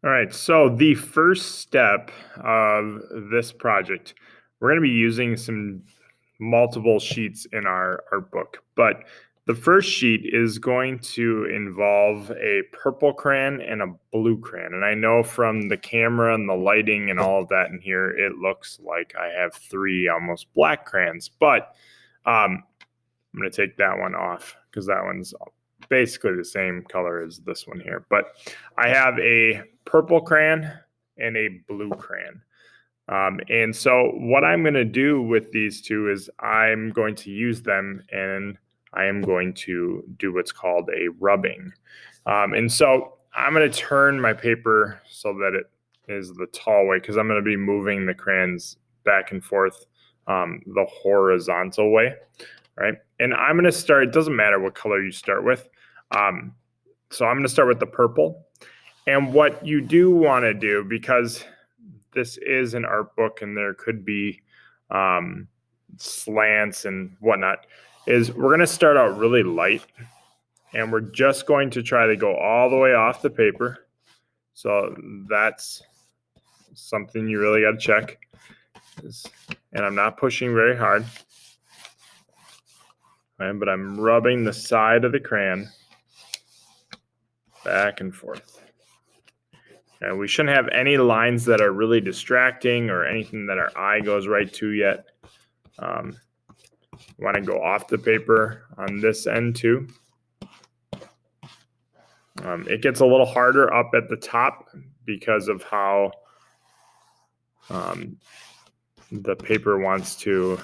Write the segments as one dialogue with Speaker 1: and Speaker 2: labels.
Speaker 1: All right, so the first step of this project, we're going to be using some multiple sheets in our book, but the first sheet is going to involve a purple crayon and a blue crayon. And I know from the camera and the lighting and all of that in here, it looks like I have three almost black crayons, but I'm going to take that one off because that one's basically the same color as this one here. But I have a purple crayon and a blue crayon. And so what I'm going to do with these two is I'm going to use them and I am going to do what's called a rubbing. And so I'm going to turn my paper so that it is the tall way because I'm going to be moving the crayons back and forth the horizontal way, right? And I'm going to start, it doesn't matter what color you start with. So I'm going to start with the purple. And what you do want to do, because this is an art book and there could be slants and whatnot, is we're going to start out really light and we're just going to try to go all the way off the paper. So that's something you really got to check. And I'm not pushing very hard, right? But I'm rubbing the side of the crayon back and forth. And we shouldn't have any lines that are really distracting or anything that our eye goes right to yet. Want to go off the paper on this end too. It gets a little harder up at the top because of how the paper wants to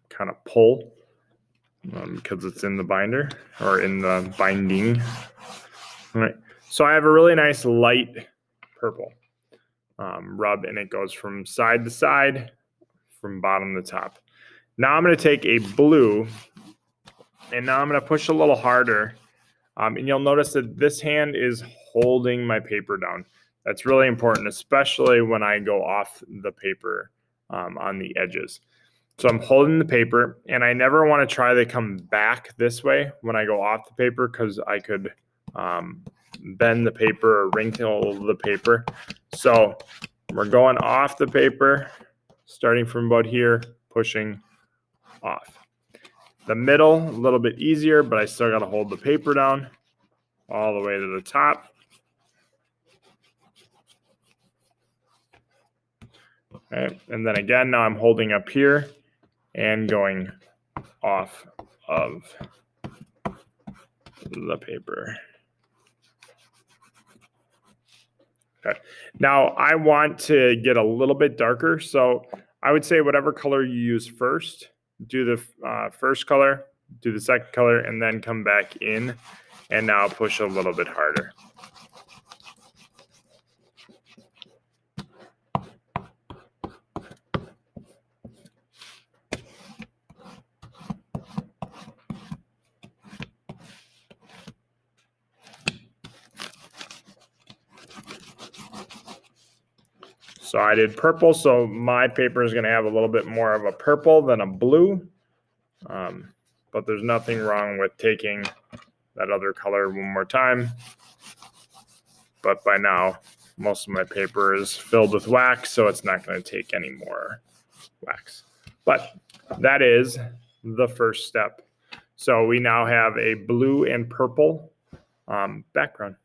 Speaker 1: kind of pull because it's in the binder or in the binding. All right. So I have a really nice light purple rub, and it goes from side to side, from bottom to top. Now I'm going to take a blue, and now I'm going to push a little harder. And you'll notice that this hand is holding my paper down. That's really important, especially when I go off the paper on the edges. So I'm holding the paper, and I never want to try to come back this way when I go off the paper because I could bend the paper or wrinkle the paper. So we're going off the paper, starting from about here, pushing off. The middle, a little bit easier, but I still got to hold the paper down all the way to the top. Okay. And then again, now I'm holding up here and going off of the paper. Okay. Now I want to get a little bit darker, so I would say whatever color you use first, do the first color, do the second color, and then come back in, and now push a little bit harder. So I did purple, so my paper is going to have a little bit more of a purple than a blue. But there's nothing wrong with taking that other color one more time. But by now, most of my paper is filled with wax, so it's not going to take any more wax. But that is the first step. So we now have a blue and purple background.